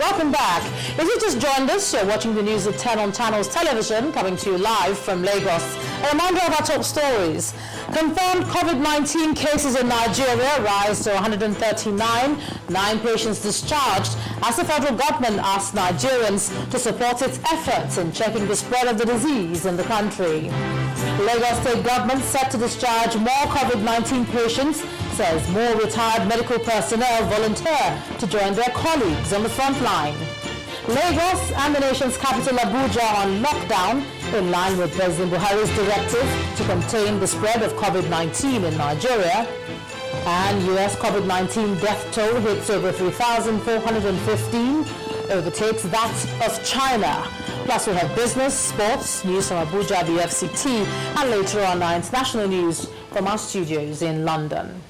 Welcome back. If you just joined us, you're watching the news at 10 on Channels Television, coming to you live from Lagos. A reminder of our top stories. Confirmed COVID-19 cases in Nigeria rise to 139. 9 patients discharged as the federal government asked Nigerians to support its efforts in checking the spread of the disease in the country. Lagos State government set to discharge more COVID-19 patients, says more retired medical personnel volunteer to join their colleagues on the front line. Lagos and the nation's capital Abuja on lockdown in line with President Buhari's directive to contain the spread of COVID-19 in Nigeria. And US COVID-19 death toll hits over 3,415, overtakes that of China. Plus we have business, sports, news from Abuja, the FCT, and later on our international news from our studios in London.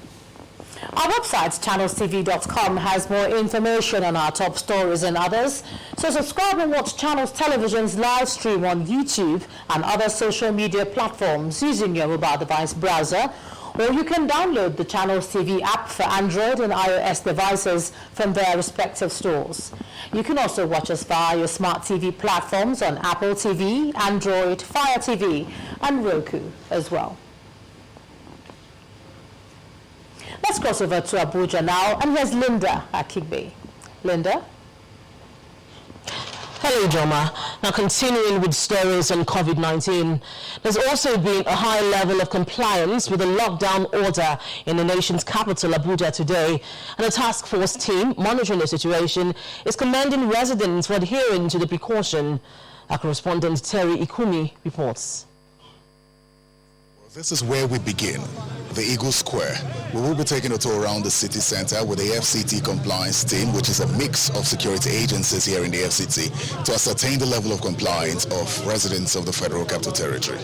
Our website, channelstv.com, has more information on our top stories and others. So subscribe and watch Channels Television's live stream on YouTube and other social media platforms using your mobile device browser. Or you can download the Channels TV app for Android and iOS devices from their respective stores. You can also watch us via your smart TV platforms on Apple TV, Android, Fire TV, and Roku as well. Let's cross over to Abuja now, and here's Linda Akigbe. Linda? Hello, Joma. Now, continuing with stories on COVID-19, there's also been a high level of compliance with the lockdown order in the nation's capital, Abuja, today. And a task force team monitoring the situation is commending residents for adhering to the precaution. Our correspondent Terry Ikumi reports. This is where we begin, the Eagle Square. We will be taking a tour around the city center with the FCT compliance team, which is a mix of security agencies here in the FCT, to ascertain the level of compliance of residents of the Federal Capital Territory.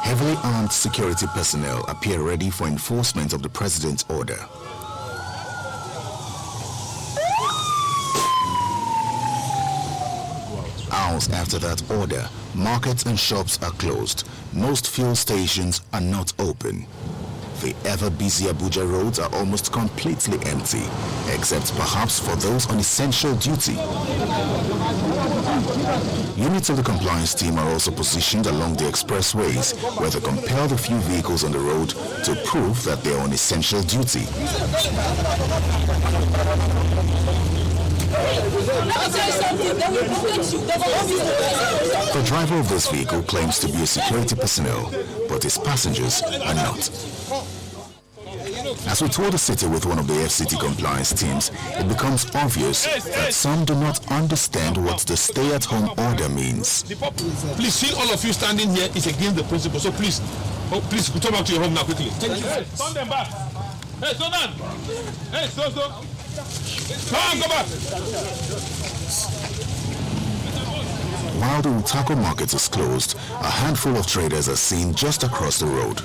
Heavily armed security personnel appear ready for enforcement of the President's order. Hours after that order, markets and shops are closed. Most fuel stations are not open. The ever-busy Abuja roads are almost completely empty, except perhaps for those on essential duty. Units of the compliance team are also positioned along the expressways, where they compel the few vehicles on the road to prove that they are on essential duty. The driver of this vehicle claims to be a security personnel, but his passengers are not. As we tour the city with one of the FCT compliance teams, it becomes obvious that some do not understand what the stay-at-home order means. Please, see all of you standing here is against the principle, so please, return back to your home now quickly. Thank you. Hey, turn them back. Hey, slow down. Hey, slow. Come on, go back. While the Utako market is closed, a handful of traders are seen just across the road.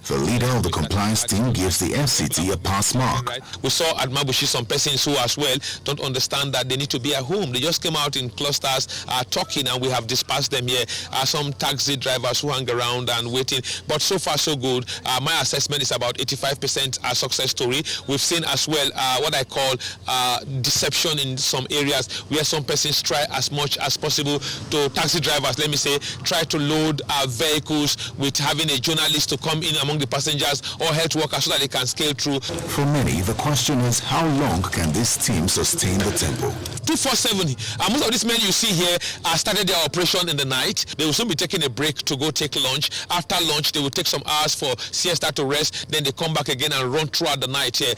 The leader of the compliance team gives the FCT a pass mark. We saw at Mabushi some persons who as well don't understand that they need to be at home. They just came out in clusters talking, and we have dispersed them here. Some taxi drivers who hang around and waiting. But so far so good. My assessment is about 85% success story. We've seen as well what I call deception in some areas where some persons try as much as possible to taxi drivers, let me say, try to load vehicles with having a journalist to come in among the passengers or health workers so that they can scale through. For many, the question is, how long can this team sustain the tempo? 24/7. Most of these men you see here started their operation in the night. They will soon be taking a break to go take lunch. After lunch, they will take some hours for siesta to rest. Then they come back again and run throughout the night here.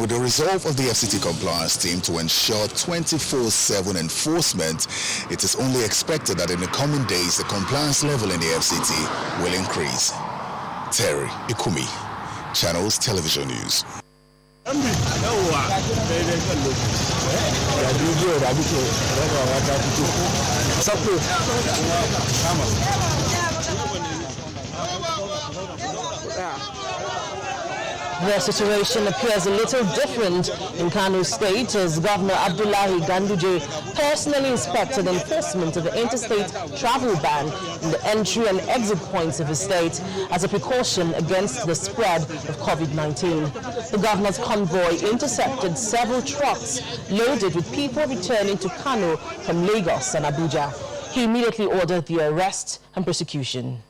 With the resolve of the FCT compliance team to ensure 24/7 enforcement, it is only expected that in the coming days, the compliance level in the FCT will increase. Terry Ikumi, Channels Television News. The situation appears a little different in Kano State as Governor Abdullahi Ganduje personally inspected enforcement of the interstate travel ban in the entry and exit points of the state as a precaution against the spread of COVID-19. The governor's convoy intercepted several trucks loaded with people returning to Kano from Lagos and Abuja. He immediately ordered the arrest and prosecution.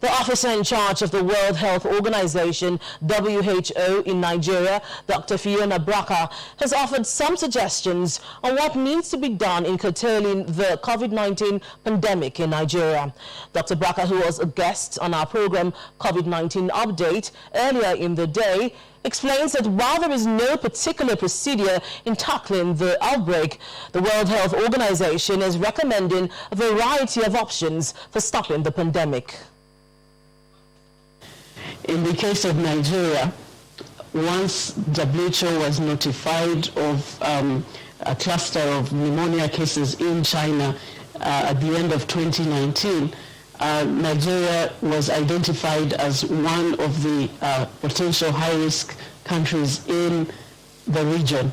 The officer in charge of the World Health Organization, WHO, in Nigeria, Dr. Fiona Braka, has offered some suggestions on what needs to be done in curtailing the COVID-19 pandemic in Nigeria. Dr. Braka, who was a guest on our program COVID-19 Update earlier in the day, explains that while there is no particular procedure in tackling the outbreak, the World Health Organization is recommending a variety of options for stopping the pandemic. In the case of Nigeria, once WHO was notified of a cluster of pneumonia cases in China at the end of 2019, Nigeria was identified as one of the potential high-risk countries in the region.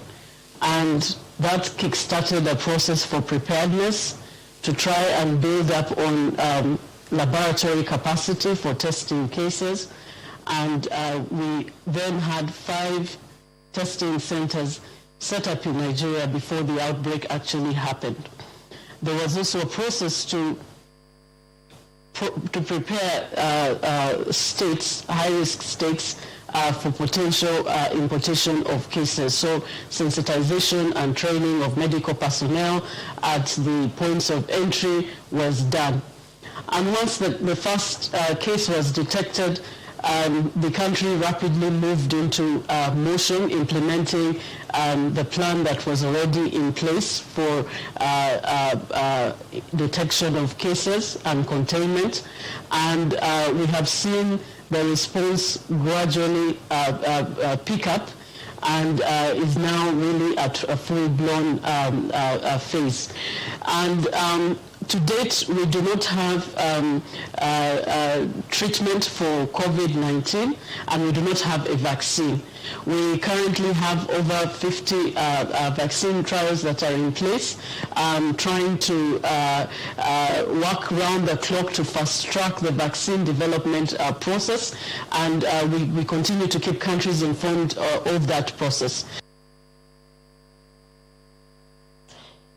And that kick-started a process for preparedness to try and build up on laboratory capacity for testing cases. And we then had 5 testing centers set up in Nigeria before the outbreak actually happened. There was also a process to prepare states, high-risk states, for potential importation of cases. So sensitization and training of medical personnel at the points of entry was done. And once the first case was detected, the country rapidly moved into motion, implementing the plan that was already in place for detection of cases and containment. And we have seen the response gradually pick up and is now really at a full-blown phase. And to date, we do not have treatment for COVID-19, and we do not have a vaccine. We currently have over 50 vaccine trials that are in place, trying to work round the clock to fast-track the vaccine development process, and we continue to keep countries informed of that process.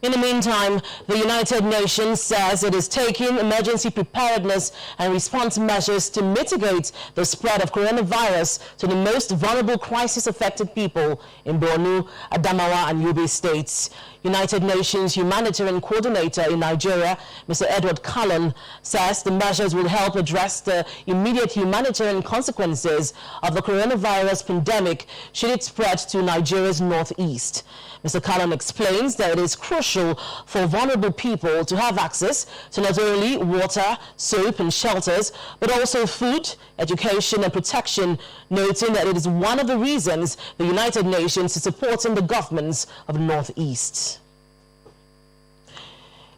In the meantime, the United Nations says it is taking emergency preparedness and response measures to mitigate the spread of coronavirus to the most vulnerable crisis-affected people in Borno, Adamawa and Yobe states. United Nations Humanitarian Coordinator in Nigeria, Mr. Edward Callon, says the measures will help address the immediate humanitarian consequences of the coronavirus pandemic should it spread to Nigeria's northeast. Mr. Callon explains that it is crucial for vulnerable people to have access to not only water, soap and shelters, but also food, education and protection, noting that it is one of the reasons the United Nations is supporting the governments of the Northeast.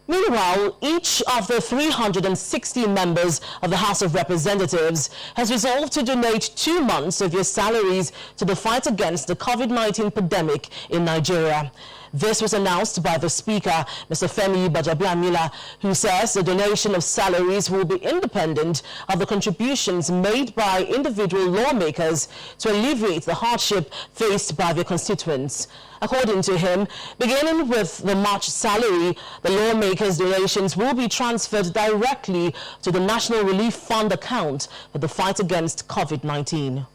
Meanwhile, each of the 360 members of the House of Representatives has resolved to donate 2 months of their salaries to the fight against the COVID-19 pandemic in Nigeria. This was announced by the Speaker, Mr. Femi Bajabiamila, who says the donation of salaries will be independent of the contributions made by individual lawmakers to alleviate the hardship faced by their constituents. According to him, beginning with the March salary, the lawmakers' donations will be transferred directly to the National Relief Fund account for the fight against COVID-19.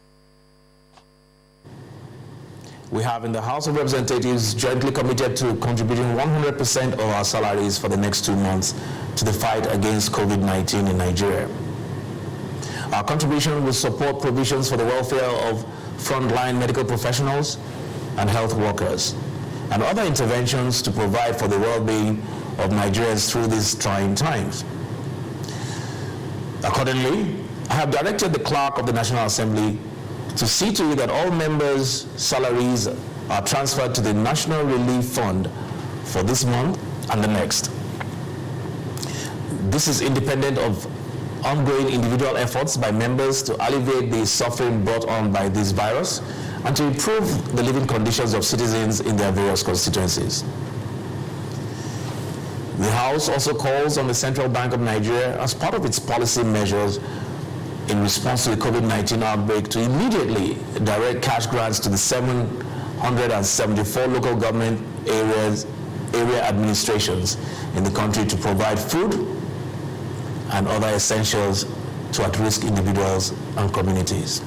We have in the House of Representatives jointly committed to contributing 100% of our salaries for the next 2 months to the fight against COVID-19 in Nigeria. Our contribution will support provisions for the welfare of frontline medical professionals and health workers, and other interventions to provide for the well-being of Nigerians through these trying times. Accordingly, I have directed the Clerk of the National Assembly to see to it that all members' salaries are transferred to the National Relief Fund for this month and the next. This is independent of ongoing individual efforts by members to alleviate the suffering brought on by this virus and to improve the living conditions of citizens in their various constituencies. The House also calls on the Central Bank of Nigeria, as part of its policy measures in response to the COVID-19 outbreak, to immediately direct cash grants to the 774 local government area administrations in the country to provide food and other essentials to at-risk individuals and communities.